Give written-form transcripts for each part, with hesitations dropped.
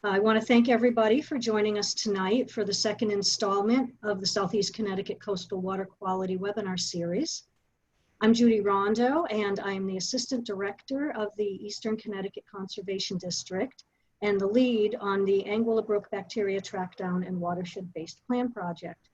I want to thank everybody for joining us tonight for the second installment of the Southeast Connecticut Coastal Water Quality webinar series. I'm Judy Rondo, and I'm the Assistant Director of the Eastern Connecticut Conservation District and the lead on the Anguilla Brook Bacteria Trackdown and Watershed-Based Plan Project.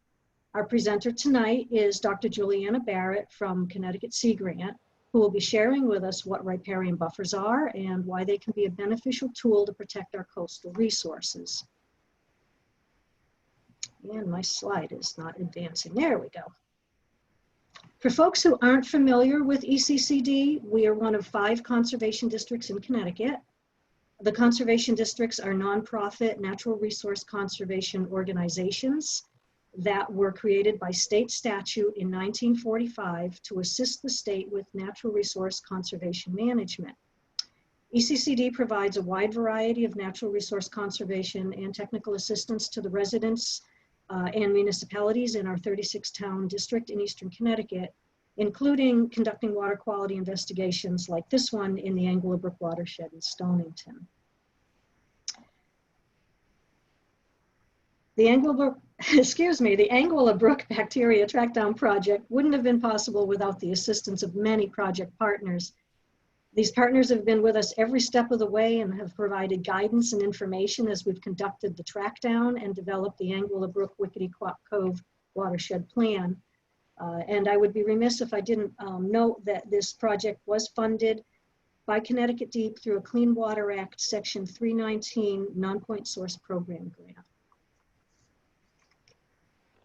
Our presenter tonight is Dr. Juliana Barrett from Connecticut Sea Grant, who will be sharing with us what riparian buffers are and why they can be a beneficial tool to protect our coastal resources. And my slide is not advancing. There we go. For folks who aren't familiar with ECCD, we are one of 5 conservation districts in Connecticut. The conservation districts are nonprofit natural resource conservation organizations that were created by state statute in 1945 to assist the state with natural resource conservation management. ECCD provides a wide variety of natural resource conservation and technical assistance to the residents and municipalities in our 36-town district in Eastern Connecticut, including conducting water quality investigations like this one in the Anguilla Brook watershed in Stonington. The Anguilla Brook Bacteria Trackdown Project wouldn't have been possible without the assistance of many project partners. These partners have been with us every step of the way and have provided guidance and information as we've conducted the trackdown and developed the Anguilla Brook Wickety-Quap Cove Watershed Plan. And I would be remiss if I didn't note that this project was funded by Connecticut Deep through a Clean Water Act Section 319 Non-Point Source Program grant.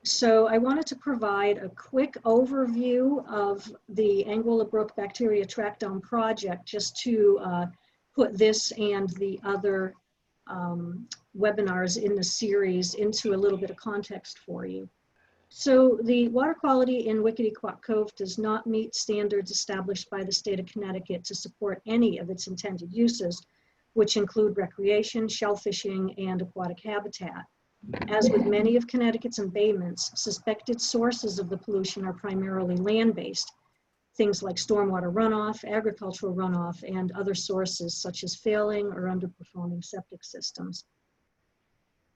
So I wanted to provide a quick overview of the Anguilla Brook Bacteria Trackdown Project just to put this and the other webinars in the series into a little bit of context for you. So the water quality in Wickety-Quap Cove does not meet standards established by the state of Connecticut to support any of its intended uses, which include recreation, shellfishing, and aquatic habitat. As with many of Connecticut's embayments, suspected sources of the pollution are primarily land-based, things like stormwater runoff, agricultural runoff, and other sources such as failing or underperforming septic systems.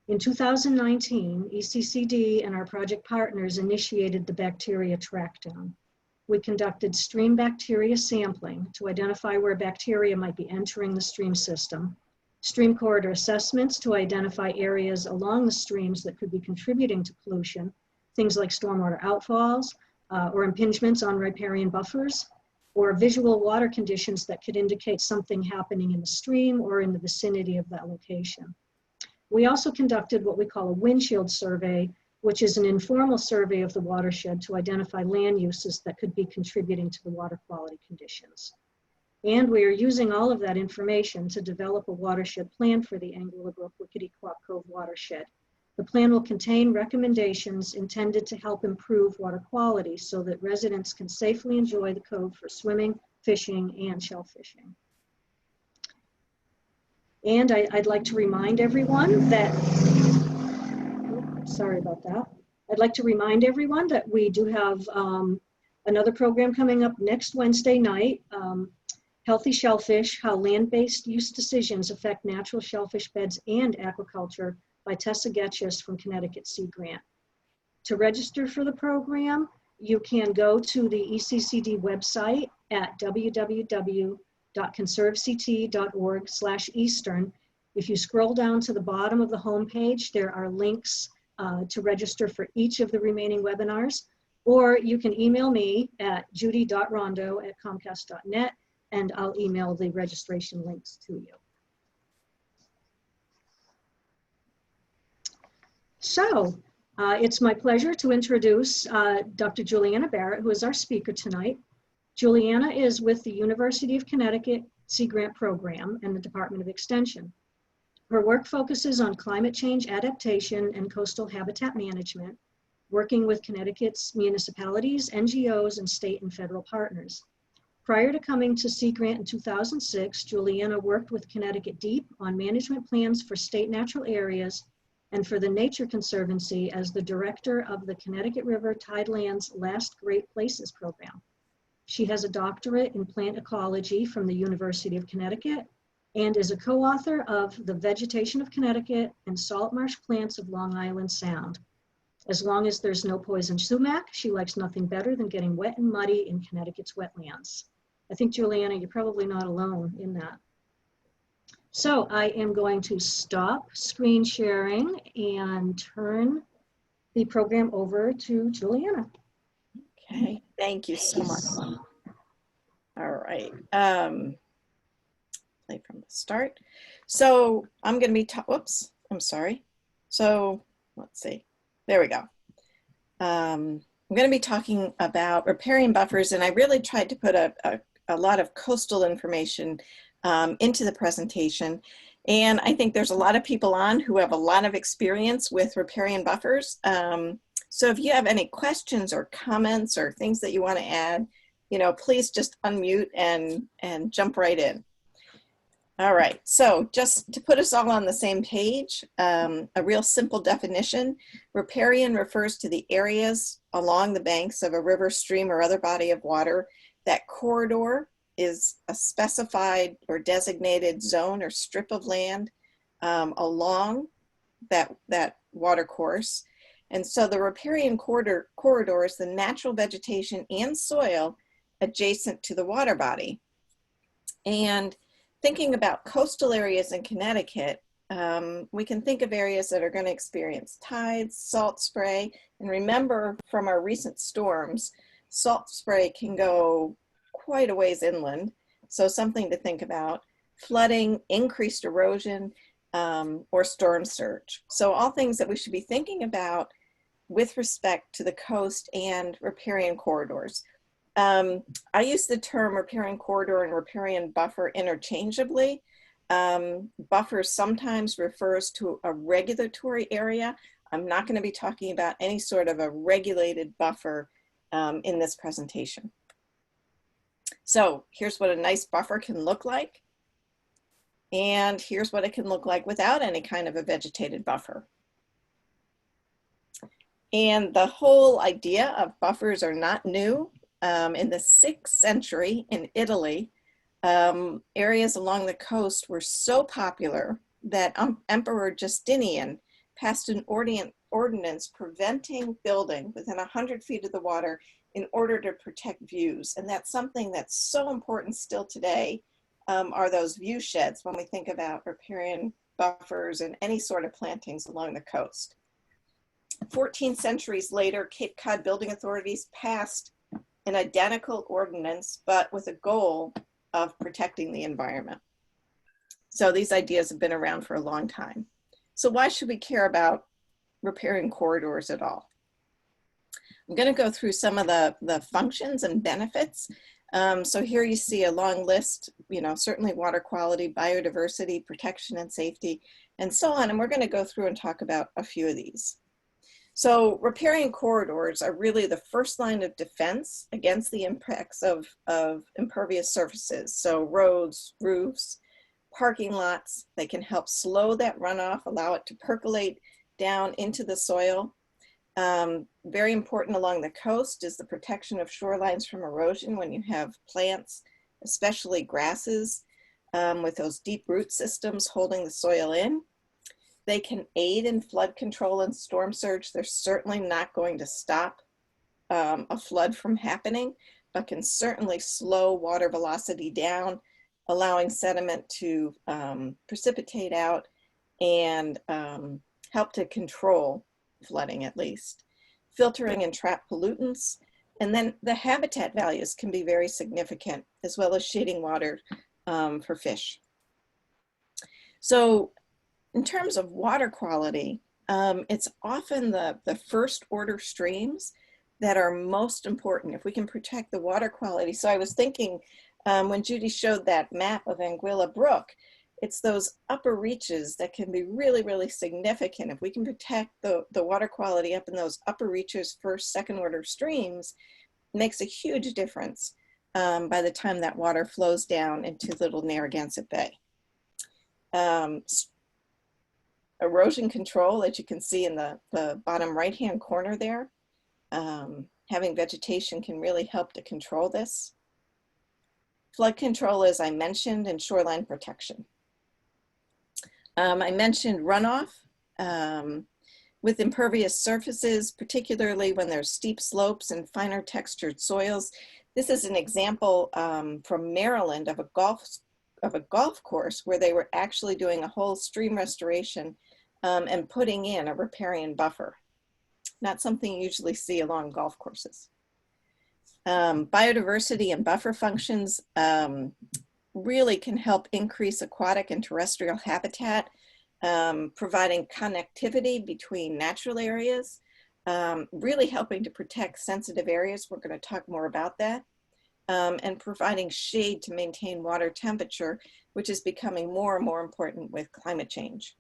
In 2019, ECCD and our project partners initiated the bacteria trackdown. We conducted stream bacteria sampling to identify where bacteria might be entering the stream system, stream corridor assessments to identify areas along the streams that could be contributing to pollution, things like stormwater outfalls or impingements on riparian buffers, or visual water conditions that could indicate something happening in the stream or in the vicinity of that location. We also conducted what we call a windshield survey, which is an informal survey of the watershed to identify land uses that could be contributing to the water quality conditions. And we are using all of that information to develop a watershed plan for the Anguilla Brook Wickety-Quap Cove watershed. The plan will contain recommendations intended to help improve water quality so that residents can safely enjoy the cove for swimming, fishing, and shellfishing. And I'd like to remind everyone that, sorry about that. I'd like to remind everyone that we do have another program coming up next Wednesday night. Healthy Shellfish, How Land-Based Use Decisions Affect Natural Shellfish Beds and Aquaculture by Tessa Getchis from Connecticut Sea Grant. To register for the program, you can go to the ECCD website at www.conservect.org/Eastern. If you scroll down to the bottom of the homepage, there are links to register for each of the remaining webinars, or you can email me at judy.rondo@comcast.net and I'll email the registration links to you. So it's my pleasure to introduce Dr. Juliana Barrett, who is our speaker tonight. Juliana is with the University of Connecticut Sea Grant Program and the Department of Extension. Her work focuses on climate change adaptation and coastal habitat management, working with Connecticut's municipalities, NGOs, and state and federal partners. Prior to coming to Sea Grant in 2006, Juliana worked with Connecticut Deep on management plans for state natural areas and for the Nature Conservancy as the director of the Connecticut River Tidelands Last Great Places program. She has a doctorate in plant ecology from the University of Connecticut and is a co-author of The Vegetation of Connecticut and Salt Marsh Plants of Long Island Sound. As long as there's no poison sumac, she likes nothing better than getting wet and muddy in Connecticut's wetlands. I think, Juliana, you're probably not alone in that. So I am going to stop screen sharing and turn the program over to Juliana. Okay, thank you so much. All right, play from the start. So I'm going to be, whoops, I'm sorry. So let's see, there we go. I'm going to be talking about riparian buffers, and I really tried to put a lot of coastal information into the presentation. And I think there's a lot of people on who have a lot of experience with riparian buffers. So if you have any questions or comments or things that you want to add, please just unmute and jump right in. All right, so just to put us all on the same page, a real simple definition: riparian refers to the areas along the banks of a river, stream, or other body of water. That corridor is a specified or designated zone or strip of land along that water course. And so the riparian corridor is the natural vegetation and soil adjacent to the water body. And thinking about coastal areas in Connecticut, we can think of areas that are going to experience tides, salt spray, and remember from our recent storms, salt spray can go quite a ways inland, so something to think about. Flooding, increased erosion, or storm surge. So all things that we should be thinking about with respect to the coast and riparian corridors. I use the term riparian corridor and riparian buffer interchangeably. Buffer sometimes refers to a regulatory area. I'm not going to be talking about any sort of a regulated buffer in this presentation. So here's what a nice buffer can look like. And here's what it can look like without any kind of a vegetated buffer. And the whole idea of buffers are not new. In the 6th century in Italy, areas along the coast were so popular that Emperor Justinian passed an ordinance preventing building within 100 feet of the water in order to protect views. And that's something that's so important still today, are those view sheds when we think about riparian buffers and any sort of plantings along the coast. 14 centuries later, Cape Cod building authorities passed an identical ordinance, but with a goal of protecting the environment. So these ideas have been around for a long time. So why should we care about riparian corridors at all? I'm going to go through some of the functions and benefits. So here you see a long list, certainly water quality, biodiversity, protection and safety, and so on. And we're going to go through and talk about a few of these. So riparian corridors are really the first line of defense against the impacts of impervious surfaces. So roads, roofs, parking lots, they can help slow that runoff, allow it to percolate down into the soil. Very important along the coast is the protection of shorelines from erosion when you have plants, especially grasses, with those deep root systems holding the soil in. They can aid in flood control and storm surge. They're certainly not going to stop a flood from happening, but can certainly slow water velocity down, allowing sediment to precipitate out and help to control flooding at least. Filtering and trap pollutants. And then the habitat values can be very significant, as well as shading water for fish. So in terms of water quality, it's often the first order streams that are most important if we can protect the water quality. So I was thinking when Judy showed that map of Anguilla Brook, it's those upper reaches that can be really, really significant. If we can protect the water quality up in those upper reaches, first, second order streams, it makes a huge difference by the time that water flows down into Little Narragansett Bay. Erosion control, as you can see in the bottom right-hand corner there, having vegetation can really help to control this. Flood control, as I mentioned, and shoreline protection. I mentioned runoff with impervious surfaces, particularly when there's steep slopes and finer textured soils. This is an example from Maryland of a golf course where they were actually doing a whole stream restoration and putting in a riparian buffer. Not something you usually see along golf courses. Biodiversity and buffer functions really can help increase aquatic and terrestrial habitat, providing connectivity between natural areas, really helping to protect sensitive areas. We're going to talk more about that. And providing shade to maintain water temperature, which is becoming more and more important with climate change.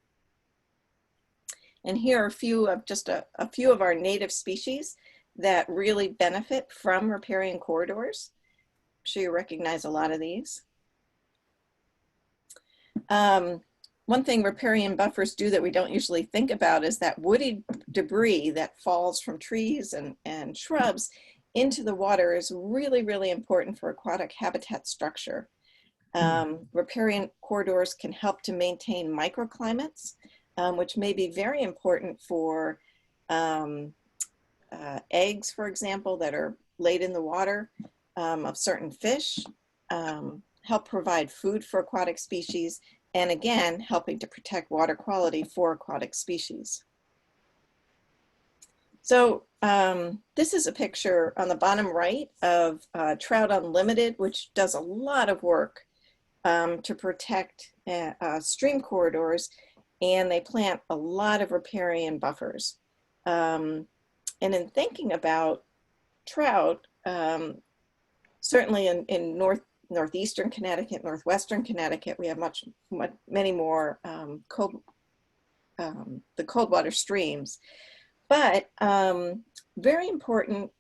And here are just a few of our native species that really benefit from riparian corridors. I'm sure you recognize a lot of these. One thing riparian buffers do that we don't usually think about is that woody debris that falls from trees and shrubs into the water is really, really important for aquatic habitat structure. Riparian corridors can help to maintain microclimates, which may be very important for eggs, for example, that are laid in the water of certain fish, help provide food for aquatic species, and again, helping to protect water quality for aquatic species. So this is a picture on the bottom right of Trout Unlimited, which does a lot of work to protect stream corridors, and they plant a lot of riparian buffers. And in thinking about trout, certainly in northeastern Connecticut, northwestern Connecticut, we have many more the cold water streams, but very important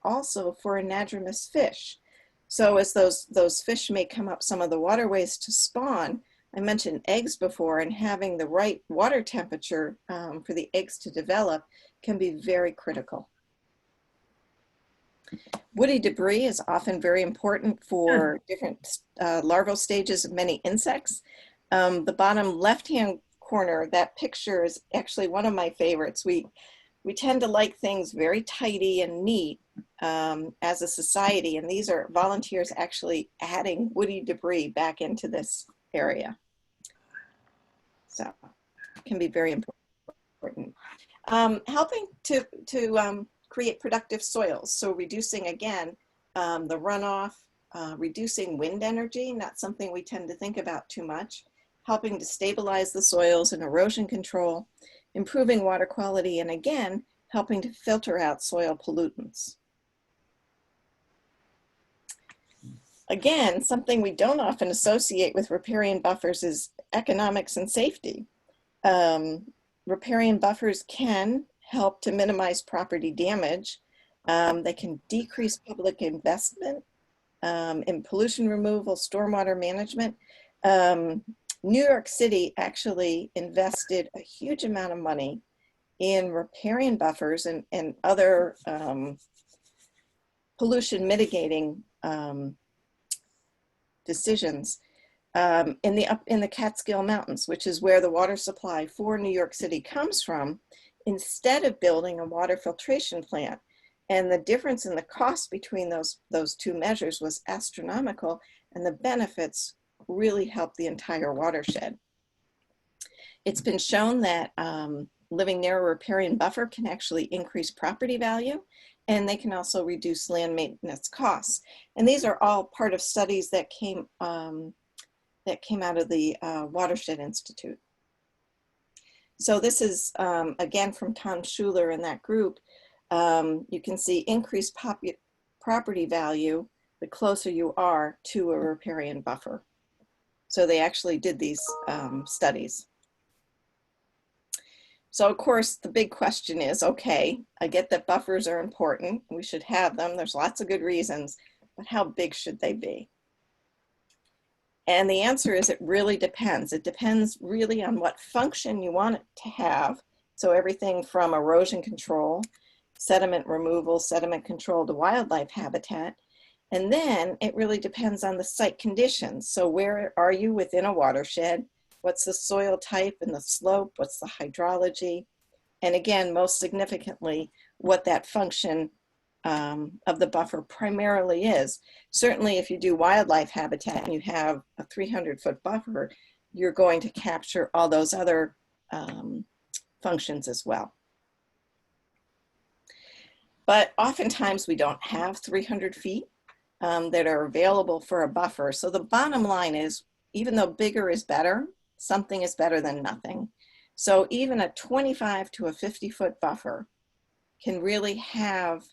also for anadromous fish. So as those fish may come up some of the waterways to spawn, I mentioned eggs before, and having the right water temperature for the eggs to develop can be very critical. Woody debris is often very important for different larval stages of many insects. The bottom left-hand corner, that picture is actually one of my favorites. We tend to like things very tidy and neat as a society, and these are volunteers actually adding woody debris back into this area. So it can be very important. Helping to create productive soils. So reducing, again, the runoff, reducing wind energy, not something we tend to think about too much, helping to stabilize the soils and erosion control, improving water quality, and again, helping to filter out soil pollutants. Again, something we don't often associate with riparian buffers is economics and safety. Riparian buffers can help to minimize property damage. They can decrease public investment in pollution removal, stormwater management. New York City actually invested a huge amount of money in riparian buffers and other pollution mitigating decisions in the Catskill Mountains, which is where the water supply for New York City comes from, instead of building a water filtration plant. And the difference in the cost between those two measures was astronomical, and the benefits really helped the entire watershed. It's been shown that living near a riparian buffer can actually increase property value, and they can also reduce land maintenance costs. And these are all part of studies that came out of the Watershed Institute. So this is, again, from Tom Schuler and that group. You can see increased property value the closer you are to a riparian buffer. So they actually did these studies. So of course, the big question is, okay, I get that buffers are important. We should have them. There's lots of good reasons, but how big should they be? And the answer is it really depends. It depends really on what function you want it to have. So everything from erosion control, sediment removal, sediment control to wildlife habitat. And then it really depends on the site conditions. So where are you within a watershed? what's the soil type and the slope, what's the hydrology, and again, most significantly, what that function of the buffer primarily is. Certainly if you do wildlife habitat and you have a 300-foot buffer, you're going to capture all those other functions as well. But oftentimes we don't have 300 feet that are available for a buffer. So the bottom line is, even though bigger is better, something is better than nothing. So even a 25 to a 50-foot buffer can really have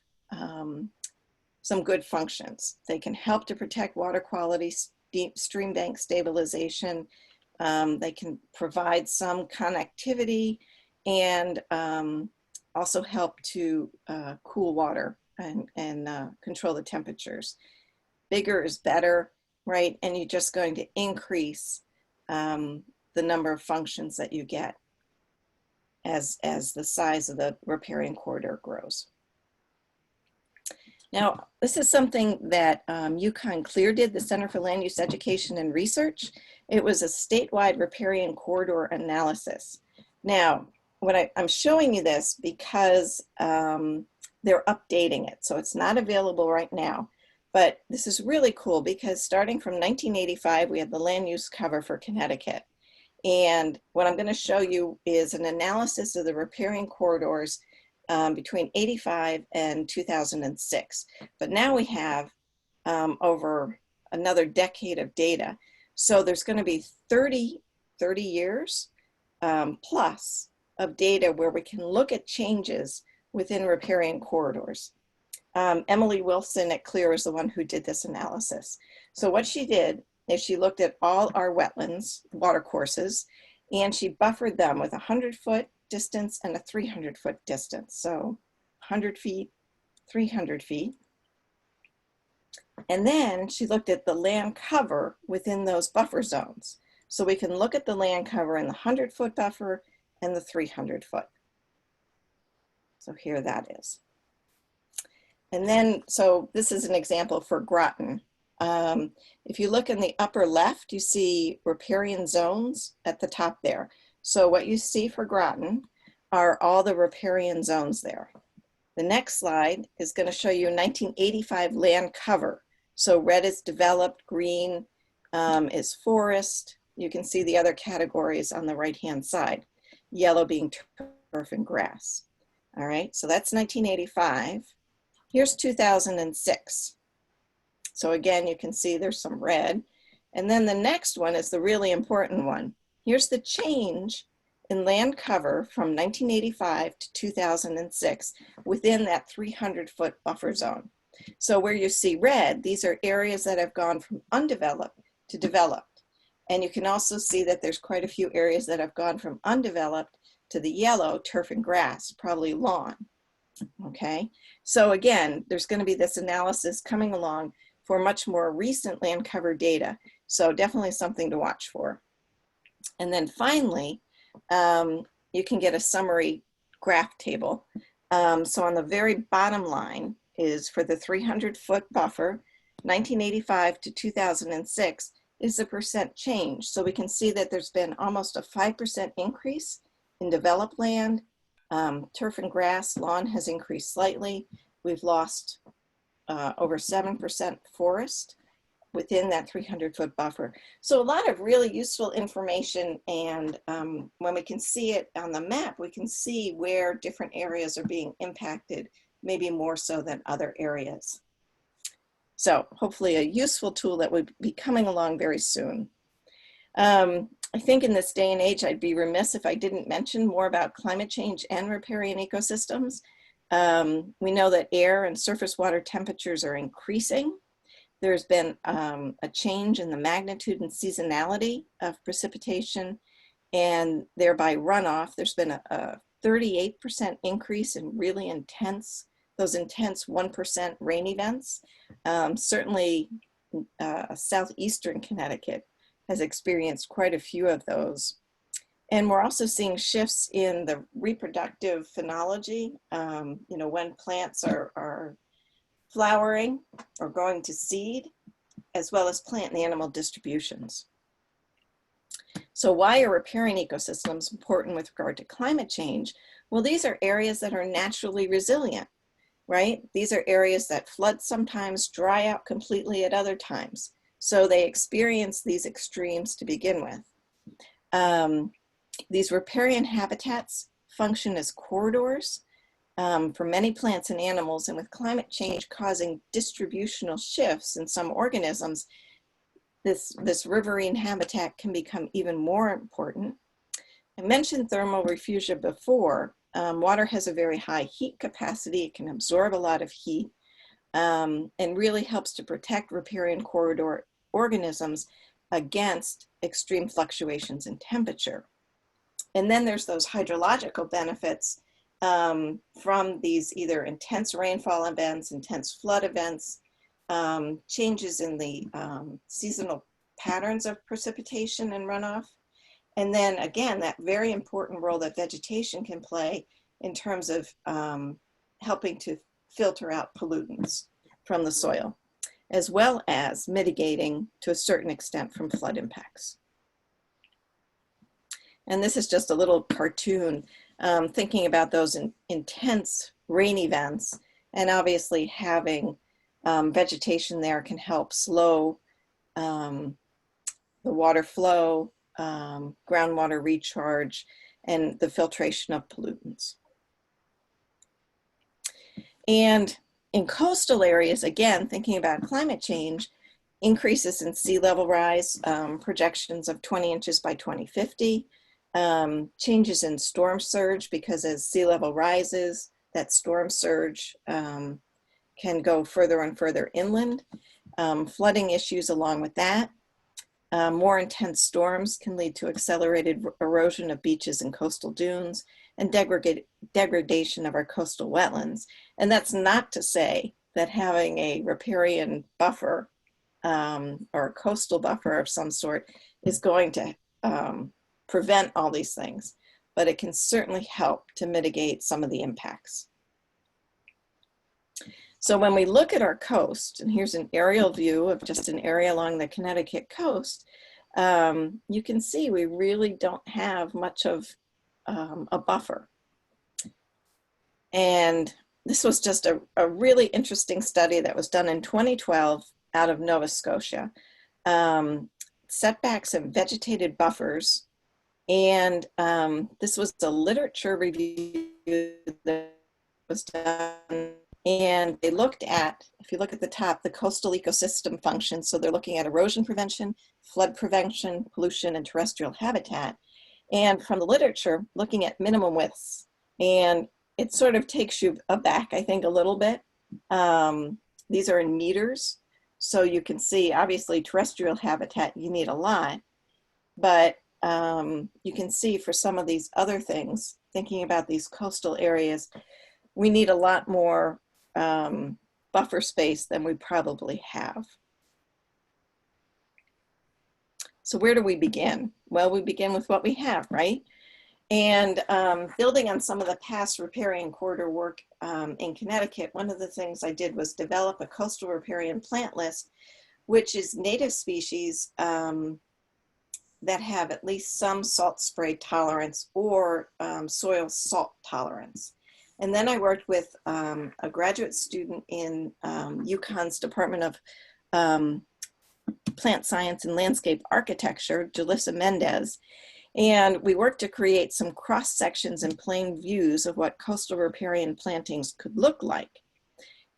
some good functions. They can help to protect water quality, stream bank stabilization. They can provide some connectivity and also help to cool water and control the temperatures. Bigger is better, right? And you're just going to increase the number of functions that you get as the size of the riparian corridor grows. Now, this is something that Yukon Clear did, the Center for Land Use Education and Research. It was a statewide riparian corridor analysis. Now, I'm showing you this because they're updating it, so it's not available right now. But this is really cool because starting from 1985, we had the land use cover for Connecticut. And what I'm going to show you is an analysis of the riparian corridors between 85 and 2006. But now we have over another decade of data. So there's going to be 30 years plus of data where we can look at changes within riparian corridors. Emily Wilson at Clear is the one who did this analysis. So what she did is she looked at all our wetlands, watercourses, and she buffered them with a 100-foot distance and a 300-foot distance. So 100 feet, 300 feet. And then she looked at the land cover within those buffer zones. So we can look at the land cover in the 100-foot buffer and the 300-foot. So here that is. And then, so this is an example for Groton. If you look in the upper left, you see riparian zones at the top there. So what you see for Groton are all the riparian zones there. The next slide is going to show you 1985 land cover. So red is developed, green is forest. You can see the other categories on the right-hand side, yellow being turf and grass. All right, so that's 1985. Here's 2006. So again, you can see there's some red. And then the next one is the really important one. Here's the change in land cover from 1985 to 2006 within that 300-foot buffer zone. So where you see red, these are areas that have gone from undeveloped to developed. And you can also see that there's quite a few areas that have gone from undeveloped to the yellow, turf and grass, probably lawn. Okay, so again, there's going to be this analysis coming along for much more recent land cover data. So definitely something to watch for. And then finally, you can get a summary graph table. So on the very bottom line is for the 300-foot buffer, 1985 to 2006 is the percent change. So we can see that there's been almost a 5% increase in developed land. Turf and grass, lawn has increased slightly. We've lost over 7% forest within that 300-foot buffer. So a lot of really useful information, and when we can see it on the map, we can see where different areas are being impacted, maybe more so than other areas. So hopefully a useful tool that will be coming along very soon. I think in this day and age, I'd be remiss if I didn't mention more about climate change and riparian ecosystems. We know that air and surface water temperatures are increasing. There's been a change in the magnitude and seasonality of precipitation and thereby runoff. There's been a 38% increase in really intense, those intense 1% rain events. Certainly southeastern Connecticut has experienced quite a few of those. And we're also seeing shifts in the reproductive phenology, you know, when plants are flowering or going to seed, as well as plant and animal distributions. So why are riparian ecosystems important with regard to climate change? Well, these are areas that are naturally resilient, right? These are areas that flood sometimes, dry out completely at other times. So they experience these extremes to begin with. These riparian habitats function as corridors for many plants and animals, and with climate change causing distributional shifts in some organisms, this riverine habitat can become even more important. I mentioned thermal refugia before. Water has a very high heat capacity. It can absorb a lot of heat and really helps to protect riparian corridor organisms against extreme fluctuations in temperature. And then there's those hydrological benefits from these either intense rainfall events, intense flood events, changes in the seasonal patterns of precipitation and runoff. And then again, that very important role that vegetation can play in terms of helping to filter out pollutants from the soil, as well as mitigating to a certain extent from flood impacts. And this is just a little cartoon thinking about those intense rain events, and obviously having vegetation there can help slow the water flow, groundwater recharge, and the filtration of pollutants. And in coastal areas, again, thinking about climate change, increases in sea level rise, projections of 20 inches by 2050, changes in storm surge, because as sea level rises, that storm surge can go further and further inland. Flooding issues along with that. More intense storms can lead to accelerated erosion of beaches and coastal dunes, and degradation of our coastal wetlands. And that's not to say that having a riparian buffer or a coastal buffer of some sort is going to prevent all these things, but it can certainly help to mitigate some of the impacts. So when we look at our coast, and here's an aerial view of just an area along the Connecticut coast, you can see we really don't have much of a buffer. And this was just a really interesting study that was done in 2012 out of Nova Scotia. Setbacks and vegetated buffers. And this was a literature review that was done. And they looked at, if you look at the top, the coastal ecosystem function. So they're looking at erosion prevention, flood prevention, pollution, and terrestrial habitat. And from the literature, looking at minimum widths. And it sort of takes you aback, I think, a little bit. These are in meters. So you can see, obviously, terrestrial habitat, you need a lot. But you can see for some of these other things, thinking about these coastal areas, we need a lot more buffer space than we probably have. So where do we begin? Well, we begin with what we have, right? And building on some of the past riparian corridor work in Connecticut, one of the things I did was develop a coastal riparian plant list, which is native species that have at least some salt spray tolerance or soil salt tolerance. And then I worked with a graduate student in UConn's Department of Plant Science and Landscape Architecture, Julissa Mendez, and we worked to create some cross sections and plain views of what coastal riparian plantings could look like.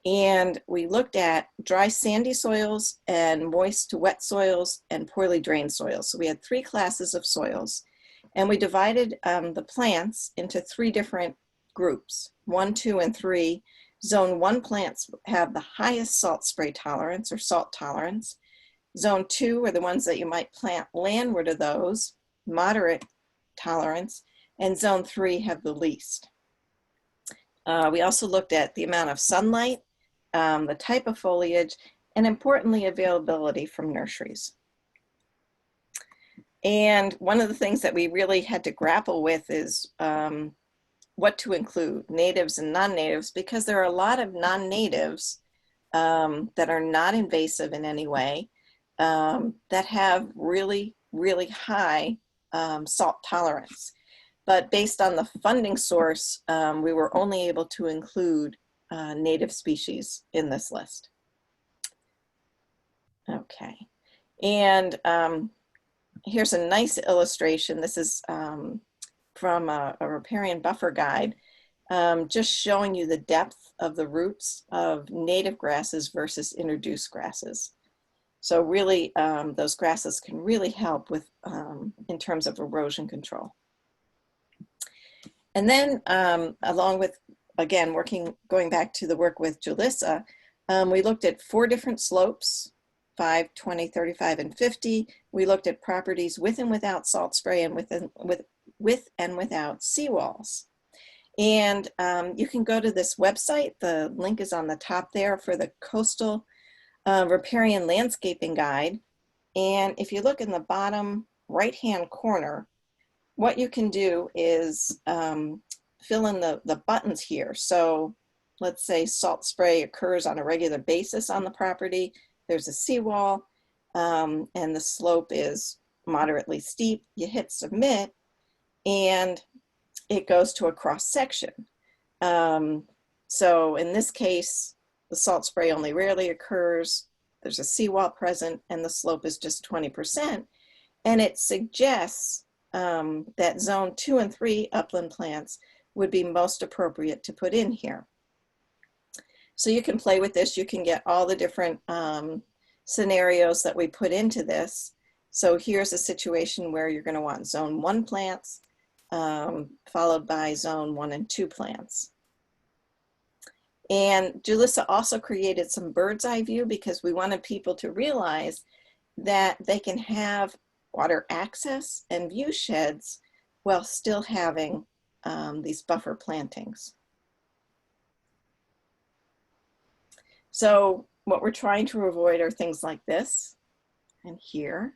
And we looked at dry sandy soils and moist to wet soils and poorly drained soils. So we had 3 classes of soils, and we divided the plants into 3 different groups, 1, 2, and 3. Zone 1 plants have the highest salt spray tolerance or salt tolerance. Zone 2 are the ones that you might plant landward of those, moderate tolerance, and Zone 3 have the least. We also looked at the amount of sunlight, the type of foliage, and importantly, availability from nurseries. And one of the things that we really had to grapple with is what to include, natives and non-natives, because there are a lot of non-natives that are not invasive in any way, that have really really high salt tolerance. But based on the funding source, we were only able to include native species in this list. Okay, and here's a nice illustration. This is from a riparian buffer guide, just showing you the depth of the roots of native grasses versus introduced grasses. So really, those grasses can really help with, in terms of erosion control. And then along with, again, going back to the work with Julissa, we looked at 4 different slopes, 5, 20, 35, and 50. We looked at properties with and without salt spray and with and without seawalls. And you can go to this website. The link is on the top there for the Coastal Riparian Landscaping Guide. And if you look in the bottom right-hand corner, what you can do is fill in the buttons here. So let's say salt spray occurs on a regular basis on the property. There's a seawall and the slope is moderately steep. You hit submit and it goes to a cross section. So in this case, the salt spray only rarely occurs. There's a seawall present and the slope is just 20%. And it suggests that zone 2 and 3 upland plants would be most appropriate to put in here. So you can play with this. You can get all the different scenarios that we put into this. So here's a situation where you're going to want zone 1 plants, followed by zone 1 and 2 plants. And Julissa also created some bird's eye view because we wanted people to realize that they can have water access and view sheds while still having these buffer plantings. So what we're trying to avoid are things like this, and here,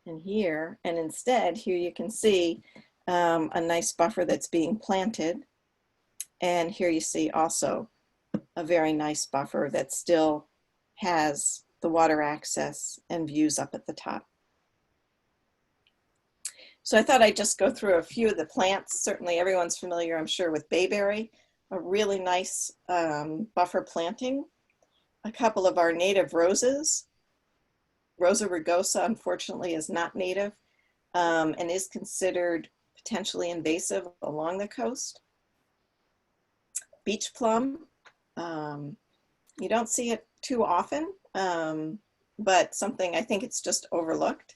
and here, and instead here you can see a nice buffer that's being planted. And here you see also a very nice buffer that still has the water access and views up at the top. So I thought I'd just go through a few of the plants. Certainly everyone's familiar, I'm sure, with bayberry, a really nice buffer planting. A couple of our native roses. Rosa rugosa, unfortunately, is not native and is considered potentially invasive along the coast. Beach plum, you don't see it too often, but something I think it's just overlooked.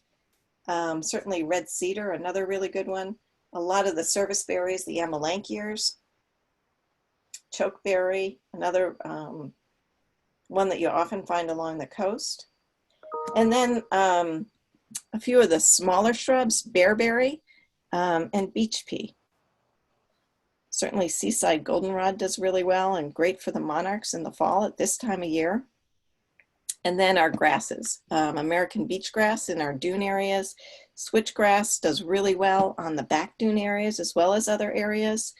Certainly red cedar, another really good one. A lot of the service berries, the amelanchiers, chokeberry, another one that you often find along the coast. And then a few of the smaller shrubs, bearberry and beach pea. Certainly seaside goldenrod does really well and great for the monarchs in the fall at this time of year. And then our grasses, American beach grass in our dune areas. Switchgrass does really well on the back dune areas as well as other areas.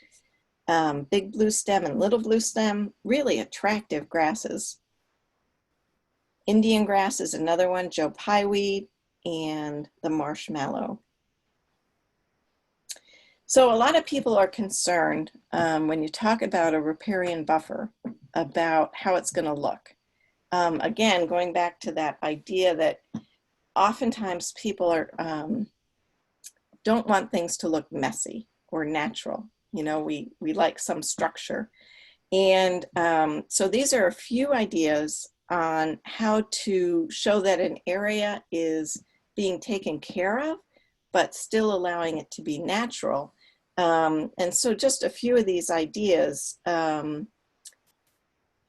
Big blue stem and little blue stem, really attractive grasses. Indian grass is another one, Joe pieweed, and the marshmallow. So a lot of people are concerned when you talk about a riparian buffer about how it's going to look. Again, going back to that idea that oftentimes people are don't want things to look messy or natural. You know, we like some structure. And so these are a few ideas on how to show that an area is being taken care of, but still allowing it to be natural. And so just a few of these ideas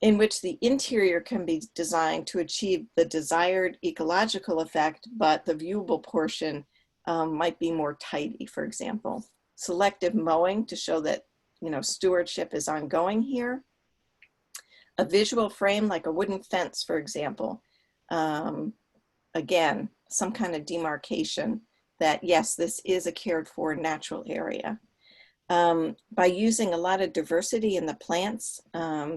in which the interior can be designed to achieve the desired ecological effect, but the viewable portion might be more tidy, for example. Selective mowing to show that, you know, stewardship is ongoing here. A visual frame like a wooden fence, for example. Again, some kind of demarcation that, yes, this is a cared for natural area. By using a lot of diversity in the plants,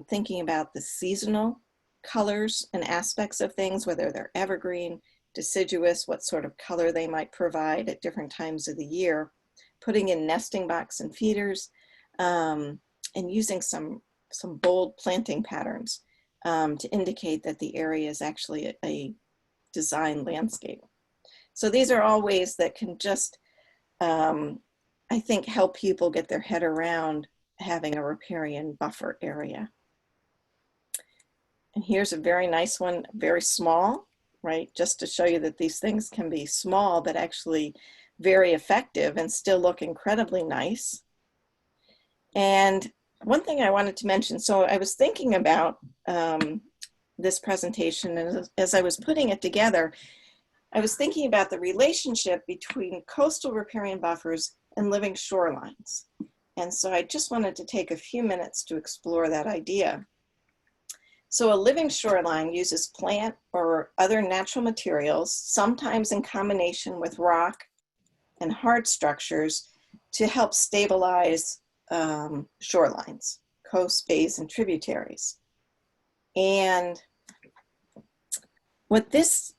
thinking about the seasonal colors and aspects of things, whether they're evergreen, deciduous, what sort of color they might provide at different times of the year, putting in nesting box and feeders, and using some bold planting patterns to indicate that the area is actually a design landscape. So these are all ways that can just, I think, help people get their head around having a riparian buffer area. And here's a very nice one, very small, right? Just to show you that these things can be small, but actually very effective and still look incredibly nice. And one thing I wanted to mention, so I was thinking about this presentation, and as I was putting it together, I was thinking about the relationship between coastal riparian buffers and living shorelines. And so I just wanted to take a few minutes to explore that idea. So a living shoreline uses plant or other natural materials, sometimes in combination with rock and hard structures, to help stabilize shorelines, coast, bays, and tributaries. And what this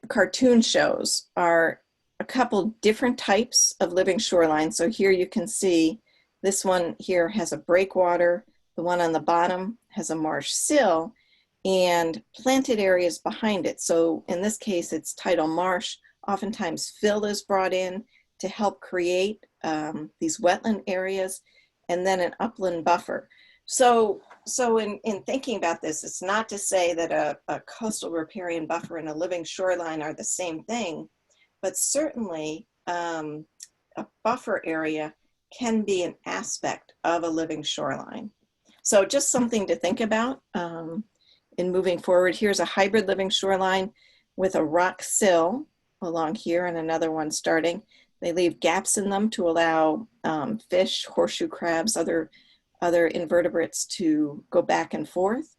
cartoon shows are a couple different types of living shorelines. So here you can see this one here has a breakwater, the one on the bottom has a marsh sill, and planted areas behind it. So in this case, it's tidal marsh. Oftentimes fill is brought in to help create these wetland areas, and then an upland buffer. So in thinking about this, it's not to say that a coastal riparian buffer and a living shoreline are the same thing, but certainly a buffer area can be an aspect of a living shoreline. So just something to think about in moving forward. Here's a hybrid living shoreline with a rock sill along here and another one starting. They leave gaps in them to allow fish, horseshoe crabs, other invertebrates to go back and forth.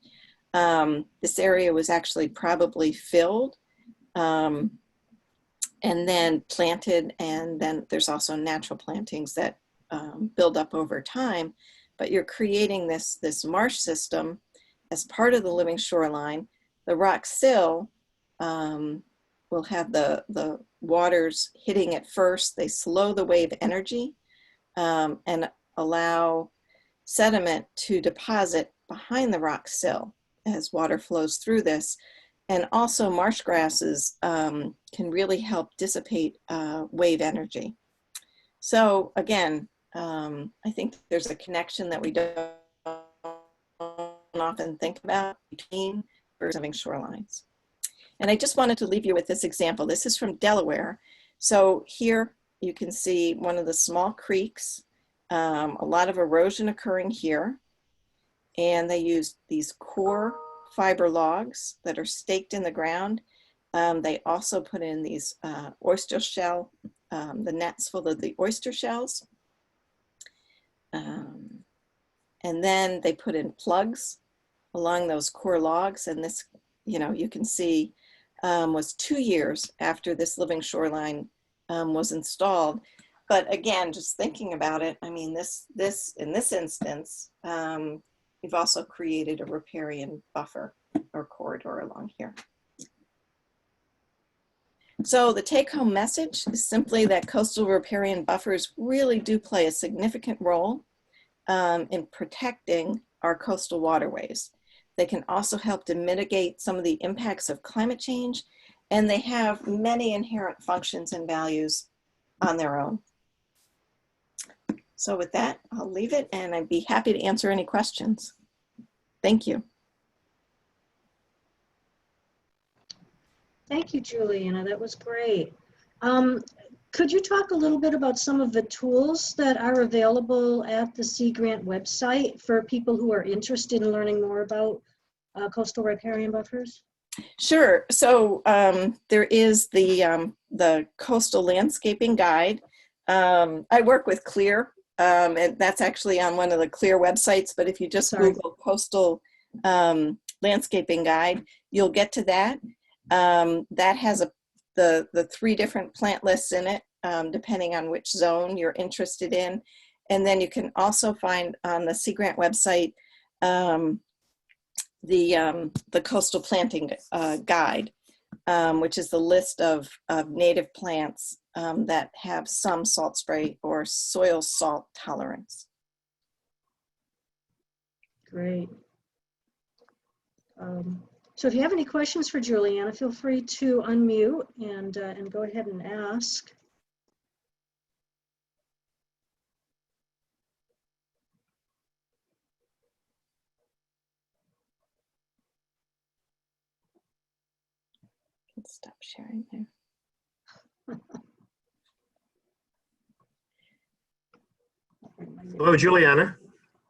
This area was actually probably filled and then planted, and then there's also natural plantings that build up over time, but you're creating this marsh system as part of the living shoreline. The rock sill will have the waters hitting it first. They slow the wave energy and allow sediment to deposit behind the rock sill as water flows through this. And also marsh grasses can really help dissipate wave energy. So again, I think there's a connection that we don't often think about between living shorelines. And I just wanted to leave you with this example. This is from Delaware. So here you can see one of the small creeks, a lot of erosion occurring here. And they used these core fiber logs that are staked in the ground. They also put in these oyster shell, the nets full of the oyster shells. And then they put in plugs along those core logs. And this, you can see was 2 years after this living shoreline was installed. But again, just thinking about it, I mean, in this instance, we've also created a riparian buffer or corridor along here. So the take-home message is simply that coastal riparian buffers really do play a significant role in protecting our coastal waterways. They can also help to mitigate some of the impacts of climate change, and they have many inherent functions and values on their own. So with that, I'll leave it, and I'd be happy to answer any questions. Thank you. Thank you, Juliana. That was great. Could you talk a little bit about some of the tools that are available at the Sea Grant website for people who are interested in learning more about coastal riparian buffers? Sure. So there is the Coastal Landscaping Guide. I work with CLEAR, and that's actually on one of the CLEAR websites, but if you just Google Coastal Landscaping Guide, you'll get to that. That has the 3 different plant lists in it, depending on which zone you're interested in. And then you can also find on the Sea Grant website the Coastal Planting Guide. which is the list of native plants that have some salt spray or soil salt tolerance. Great. So if you have any questions for Juliana, feel free to unmute and go ahead and ask. Stop sharing there. Hello, Juliana.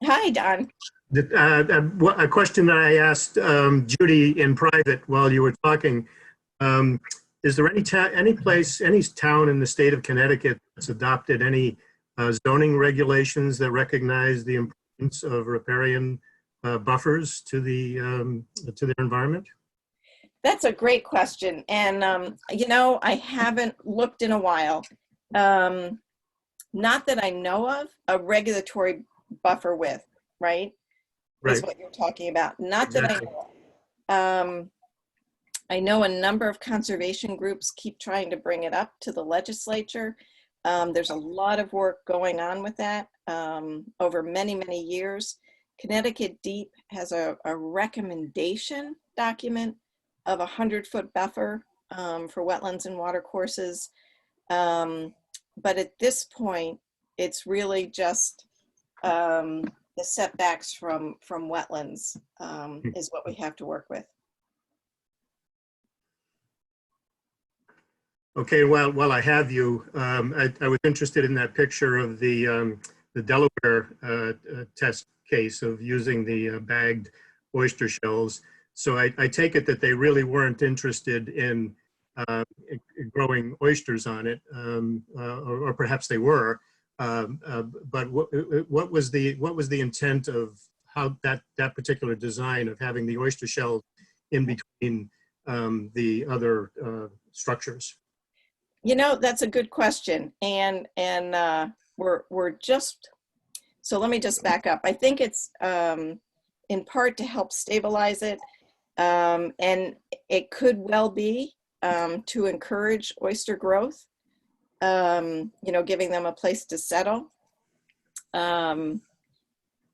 Hi, Don. A question that I asked Judy in private while you were talking. Is there any town in the state of Connecticut that's adopted any zoning regulations that recognize the importance of riparian buffers to their environment? That's a great question. And, you know, I haven't looked in a while. Not that I know of a regulatory buffer width, right? Is what you're talking about. Not exactly. That I know of. I know a number of conservation groups keep trying to bring it up to the legislature. There's a lot of work going on with that over many, many years. Connecticut Deep has a recommendation document of 100-foot buffer for wetlands and watercourses. But at this point, it's really just the setbacks from wetlands is what we have to work with. Okay, well, while I have you, I was interested in that picture of the Delaware test case of using the bagged oyster shells. So I take it that they really weren't interested in growing oysters on it, or perhaps they were. But what was the intent of how that particular design of having the oyster shells in between the other structures? You know, that's a good question, and we're just, so let me just back up. I think it's in part to help stabilize it, and it could well be to encourage oyster growth, you know, giving them a place to settle.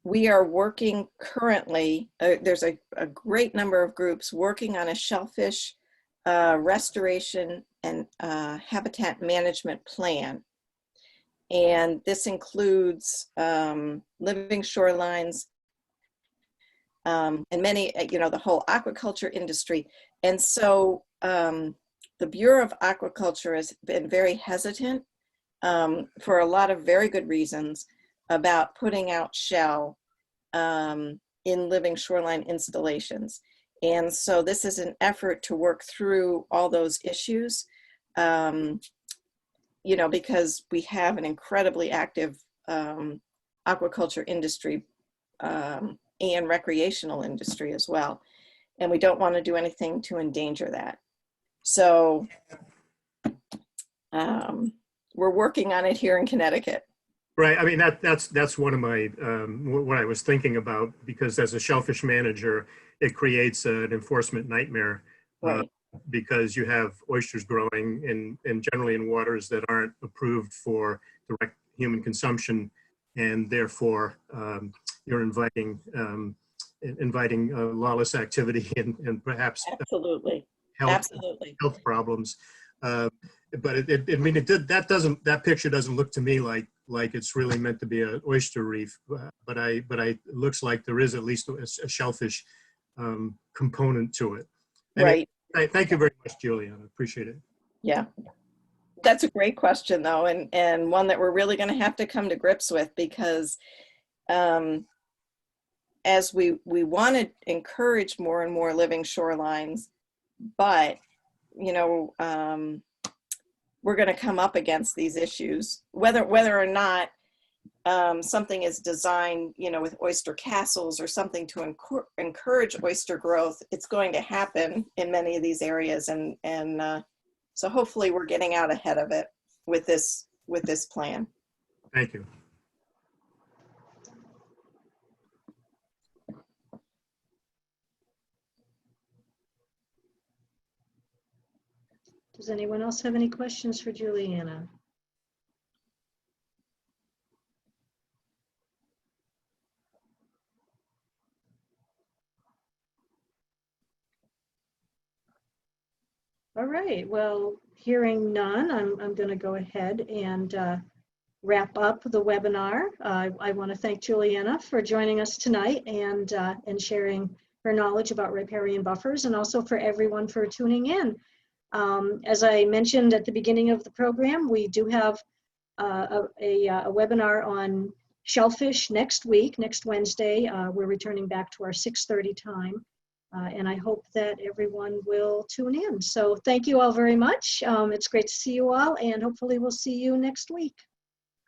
We are working currently, there's a great number of groups working on a shellfish restoration and habitat management plan. And this includes living shorelines and many, you know, the whole aquaculture industry. And so the Bureau of Aquaculture has been very hesitant for a lot of very good reasons about putting out shell in living shoreline installations. And so this is an effort to work through all those issues, you know, because we have an incredibly active aquaculture industry and recreational industry as well. And we don't want to do anything to endanger that. So we're working on it here in Connecticut. Right. I mean, that's one of my, what I was thinking about, because as a shellfish manager, it creates an enforcement nightmare, Right. Because you have oysters growing in generally in waters that aren't approved for direct human consumption, and therefore you're inviting lawless activity and perhaps Absolutely. health problems. But that picture doesn't look to me like it's really meant to be an oyster reef, but it looks like there is at least a shellfish component to it. And right. Thank you very much, Juliana. I appreciate it. Yeah, that's a great question though, and one that we're really going to have to come to grips with, because as we want to encourage more and more living shorelines, but you know, we're going to come up against these issues, whether or not something is designed, you know, with oyster castles or something to encourage oyster growth. It's going to happen in many of these areas, and so hopefully we're getting out ahead of it with this plan. Thank you. Does anyone else have any questions for Juliana? All right, well, hearing none, I'm going to go ahead and wrap up the webinar. I want to thank Juliana for joining us tonight and sharing her knowledge about riparian buffers, and also for everyone for tuning in. As I mentioned at the beginning of the program, we do have a webinar on shellfish next week, next Wednesday. We're returning back to our 6:30 time. And I hope that everyone will tune in. So thank you all very much. It's great to see you all, and hopefully we'll see you next week.